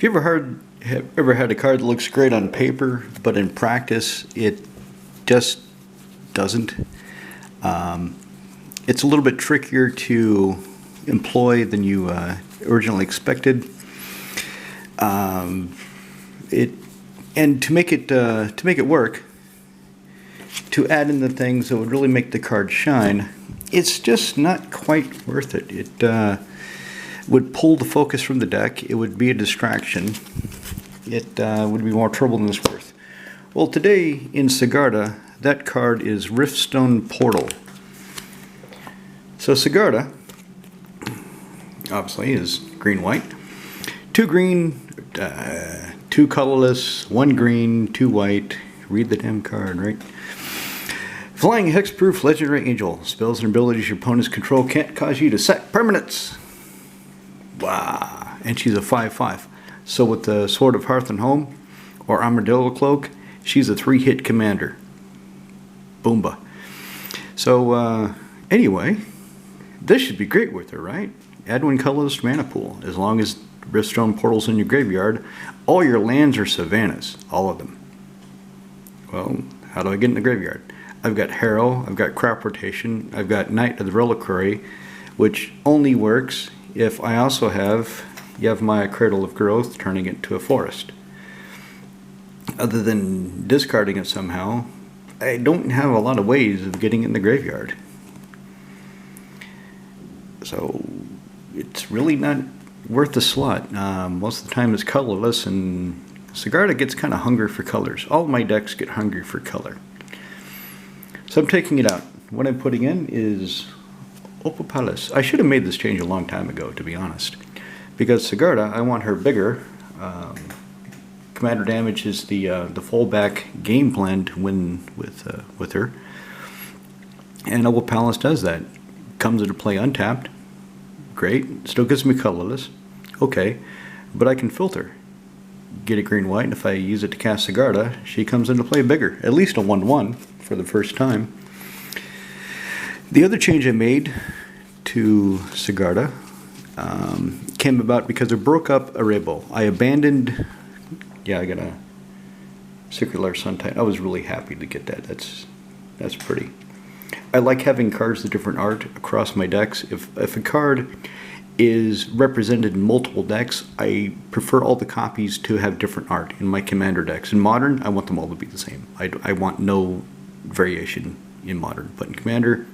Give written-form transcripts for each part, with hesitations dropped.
Have ever had a card that looks great on paper, but in practice it just doesn't? It's a little bit trickier to employ than you originally expected. It and to make it work, to add in the things that would really make the card shine, it's just not quite worth it. It would pull the focus from the deck. It would be a distraction. It would be more trouble than it's worth. Well, today in Sigarda, that card is Riftstone Portal. So Sigarda, obviously, is green-white. 2 green, 2 colorless, 1 green, 2 white. Read the damn card, right? Flying hexproof legendary angel. Spells and abilities your opponents control can't cause you to sack permanents. Wow. And she's a 5/5. So with the Sword of Hearth and Home or Armadillo Cloak, she's a 3-hit commander. Boomba. So anyway, this should be great with her, right? Add 1 colorless mana pool. As long as Riftstone Portal's in your graveyard, all your lands are savannas. All of them. Well, how do I get in the graveyard? I've got Harrow, I've got Crop Rotation, I've got Knight of the Reliquary, which only works if I also have Yavimaya Cradle of Growth, turning it to a forest. Other than discarding it somehow, I don't have a lot of ways of getting it in the graveyard. So it's really not worth the slot. Most of the time it's colorless, and Sigarda gets kind of hungry for colors. All of my decks get hungry for color. So I'm taking it out. What I'm putting in is Opopalis. I should have made this change a long time ago, to be honest. Because Sigarda, I want her bigger. Commander damage is the fallback game plan to win with her. And Opopalis does that. Comes into play untapped. Great. Still gives me colorless. Okay. But I can filter. Get a green-white, and if I use it to cast Sigarda, she comes into play bigger. At least a 1/1 for the first time. The other change I made to Sigarda came about because I broke up Arebo. I abandoned... Yeah, I got a Circular Sun Titan. I was really happy to get that. That's pretty. I like having cards with different art across my decks. If a card is represented in multiple decks, I prefer all the copies to have different art in my commander decks. In Modern, I want them all to be the same. I want no variation in Modern. But in Commander,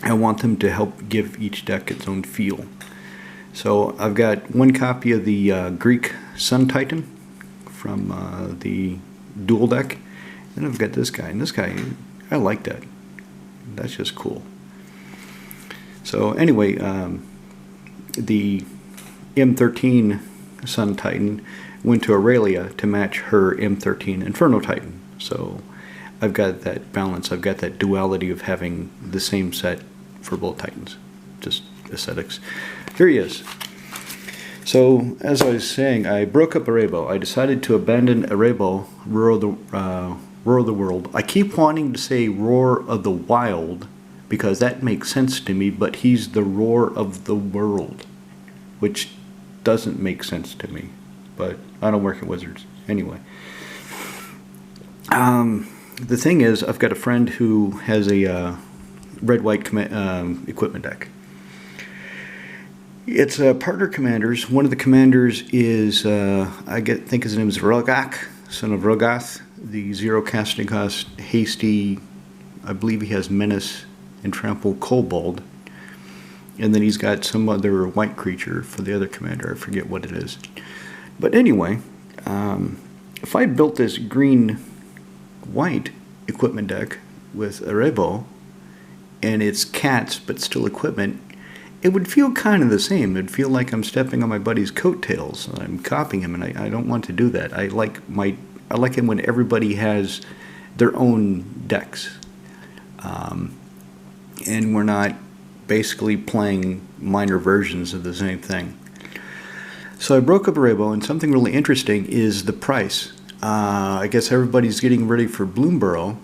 I want them to help give each deck its own feel. So I've got 1 copy of the Greek Sun Titan from the dual deck. Then I've got this guy. And this guy, I like that. That's just cool. So anyway, the M13 Sun Titan went to Aurelia to match her M13 Inferno Titan. So I've got that balance. I've got that duality of having the same set for both Titans. Just aesthetics. Here he is. So as I was saying, I broke up Arebo. I decided to abandon Arebo, Roar of the World. I keep wanting to say Roar of the Wild because that makes sense to me, but he's the Roar of the World, which doesn't make sense to me. But I don't work at Wizards. Anyway. The thing is, I've got a friend who has a red-white equipment deck. It's partner commanders. One of the commanders is, I think his name is Rogak, son of Rogath, the 0 casting cost, hasty, I believe he has Menace and Trample Kobold. And then he's got some other white creature for the other commander. I forget what it is. But anyway, if I built this green-white equipment deck with Arebo, and it's cats but still equipment, it would feel kind of the same. It would feel like I'm stepping on my buddy's coattails. I'm copying him, and I don't want to do that. I like it when everybody has their own decks, and we're not basically playing minor versions of the same thing. So I broke up Arebo, and something really interesting is the price. I guess everybody's getting ready for Bloomborough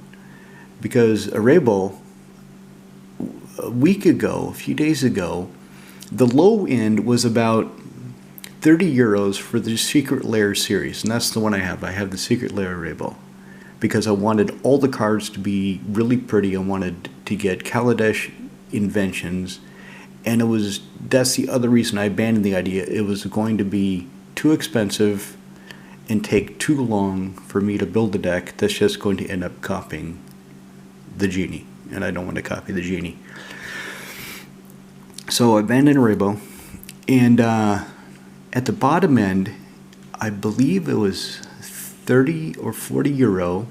because Arebo, a week ago, a few days ago, the low end was about €30 for the Secret Lair series, and that's the one I have. I have the Secret Lair Rainbow because I wanted all the cards to be really pretty. I wanted to get Kaladesh inventions, and that's the other reason I abandoned the idea. It was going to be too expensive and take too long for me to build a deck that's just going to end up copying the Genie, and I don't want to copy the Genie. So I abandoned Rainbow, and at the bottom end, I believe it was 30 or 40 euro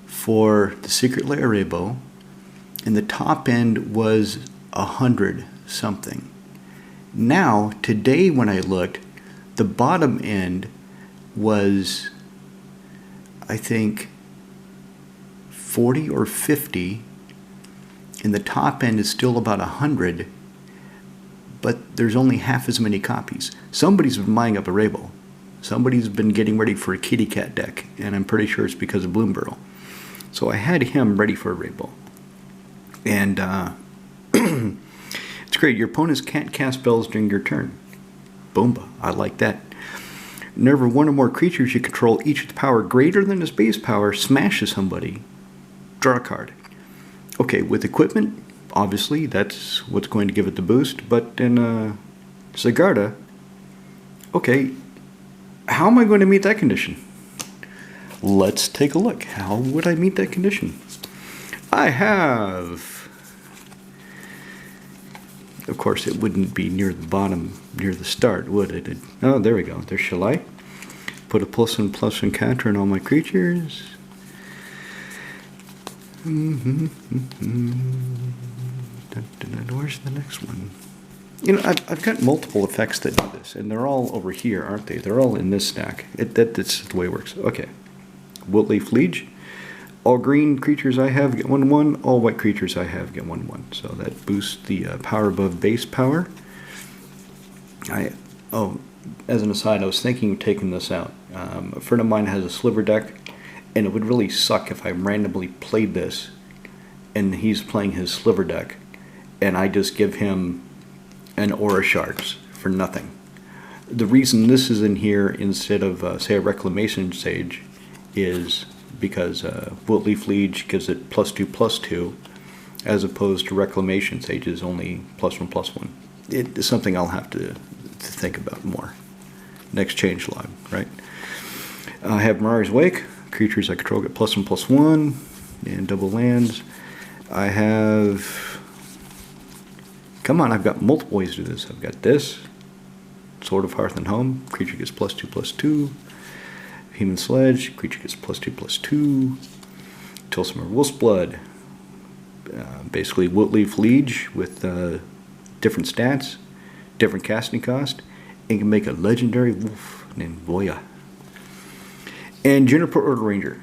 for the Secret Lair Rainbow, and the top end was 100 something. Now, today when I looked, the bottom end was, I think, 40 or 50, and the top end is still about 100, but there's only half as many copies. Somebody's been buying up a Rainbow. Somebody's been getting ready for a kitty cat deck, and I'm pretty sure it's because of Bloomburrow. So I had him ready for a Rainbow. And it's great. Your opponents can't cast spells during your turn. Boomba. I like that. Whenever one or more creatures you control, each with power greater than its base power, smashes somebody, draw a card. Okay, with equipment, obviously, that's what's going to give it the boost. But in Sigarda, okay, how am I going to meet that condition? Let's take a look. How would I meet that condition? I have... Of course, it wouldn't be near the bottom, near the start, would it? Oh, there we go. There shall I. Put a +1/+1 counter on all my creatures. Where's the next one? You know, I've got multiple effects that do this, and they're all over here, aren't they? They're all in this stack. That's the way it works. Okay. Wiltleaf Liege. All green creatures I have get 1/1. All white creatures I have get 1/1. So that boosts the power above base power. As an aside, I was thinking of taking this out. A friend of mine has a sliver deck, and it would really suck if I randomly played this, and he's playing his sliver deck, and I just give him an Aura Shards for nothing. The reason this is in here instead of, say, a Reclamation Sage is because Wiltleaf Liege gives it +2/+2, as opposed to Reclamation Sage is only +1/+1. It is something I'll have to think about more. Next changelog, right? I have Mirari's Wake. Creatures I control get +1/+1 and double lands. I have... Come on, I've got multiple ways to do this. I've got this. Sword of Hearth and Home. Creature gets +2/+2. Human Sledge, creature gets +2/+2. Tilsummer Wolf's Blood. Basically Wiltleaf Liege with different stats, different casting cost, and can make a legendary wolf named Voya. And Juniper Order Ranger.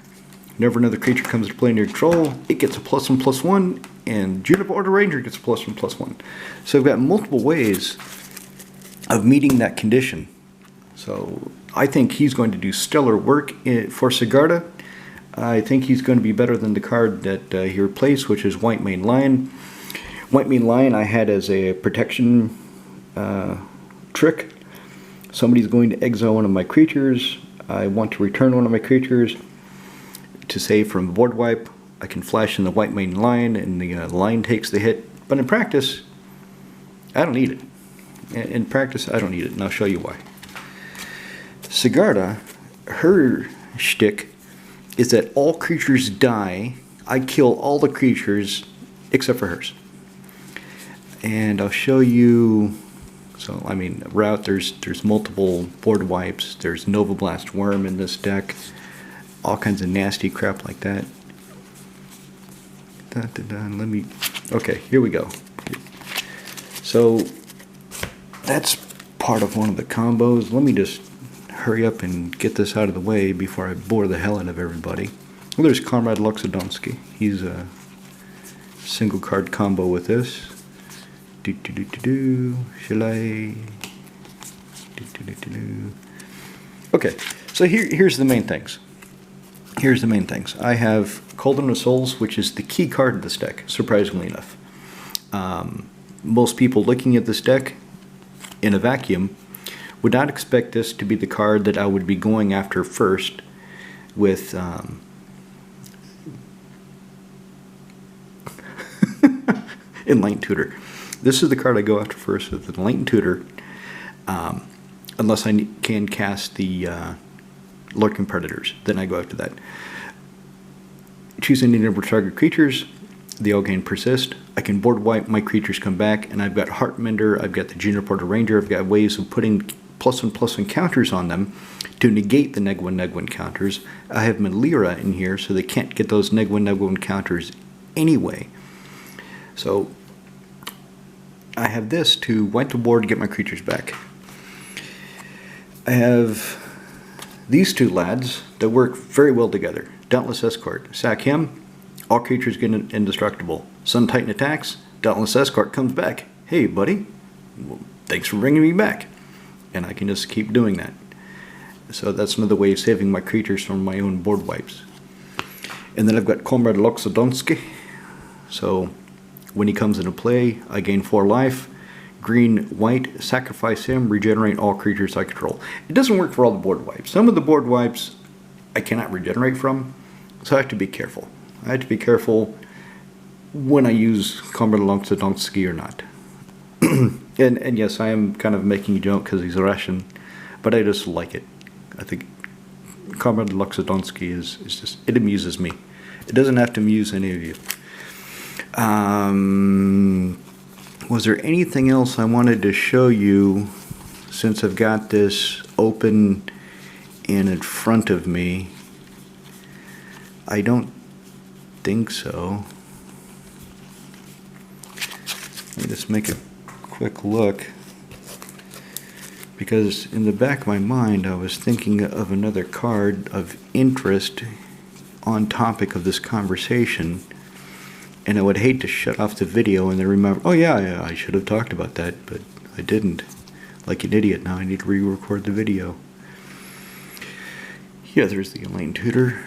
Whenever another creature comes to play in your control, it gets a +1/+1, and Juniper Order Ranger gets a +1/+1. So I've got multiple ways of meeting that condition. So I think he's going to do stellar work for Sigarda. I think he's going to be better than the card that he replaced, which is White Mane Lion. White Mane Lion I had as a protection trick. Somebody's going to exile one of my creatures. I want to return one of my creatures to save from board wipe. I can flash in the White Mane Lion, and the lion takes the hit. But in practice, I don't need it. In practice, I don't need it, and I'll show you why. Sigarda, her shtick is that all creatures die. I kill all the creatures except for hers. And I'll show you. So, I mean, route, there's multiple board wipes. There's Nova Blast Worm in this deck. All kinds of nasty crap like that. Let me... Okay, here we go. So, that's part of one of the combos. Let me just hurry up and get this out of the way before I bore the hell out of everybody. Well, there's Comrade Luxodonsky. He's a single card combo with this. Shall I? Okay, so here's the main things. Here's the main things. I have Cauldron of Souls, which is the key card of this deck, surprisingly enough. Most people looking at this deck in a vacuum Would not expect this to be the card that I would be going after first with Enlightened Tutor. This is the card I go after first with Enlightened Tutor, unless I can cast the Lurking Predators. Then I go after that. Choose any number of target creatures. They all gain persist. I can board wipe, my creatures come back, and I've got Heartmender, I've got the Junior Porter Ranger, I've got ways of putting +1/+1 counters on them to negate the neg1/neg1 counters. I have Melira in here, so they can't get those neg1/neg1 counters anyway. So I have this to wipe the board to get my creatures back. I have these two lads that work very well together. Dauntless Escort. Sack him, all creatures get indestructible. Sun Titan attacks, Dauntless Escort comes back. Hey buddy, well, thanks for bringing me back. And I can just keep doing that. So that's another way of saving my creatures from my own board wipes. And then I've got Comrade Loxodonsky. So when he comes into play, I gain 4 life. Green, white, sacrifice him, regenerate all creatures I control. It doesn't work for all the board wipes. Some of the board wipes I cannot regenerate from, so I have to be careful. I have to be careful when I use Comrade Loxodonsky or not. and yes, I am kind of making a joke because he's Russian, but I just like it. I think Comrade Loxodonsky is just, it amuses me. It doesn't have to amuse any of you. Was there anything else I wanted to show you since I've got this open and in front of me? I don't think so. Let me just make a quick look, because in the back of my mind I was thinking of another card of interest on topic of this conversation, and I would hate to shut off the video and then remember, oh yeah, I should have talked about that, but I didn't. Like an idiot. Now I need to re-record the video. Yeah, there's the Enlightened Tutor.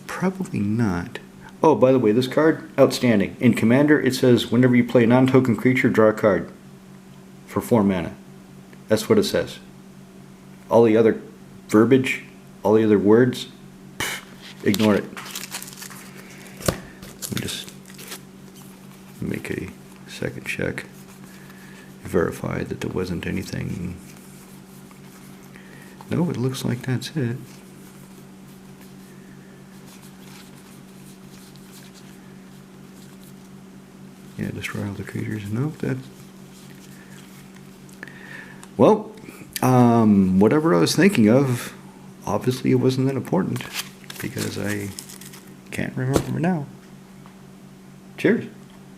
Probably not. Oh, by the way, this card, outstanding. In Commander, it says whenever you play a non-token creature, draw a card for 4 mana. That's what it says. All the other verbiage, all the other words, ignore it. Let me just make a second check. Verify that there wasn't anything. No, it looks like that's it. Yeah, destroy all the creatures. Nope, that. Well, whatever I was thinking of, obviously it wasn't that important, because I can't remember now. Cheers.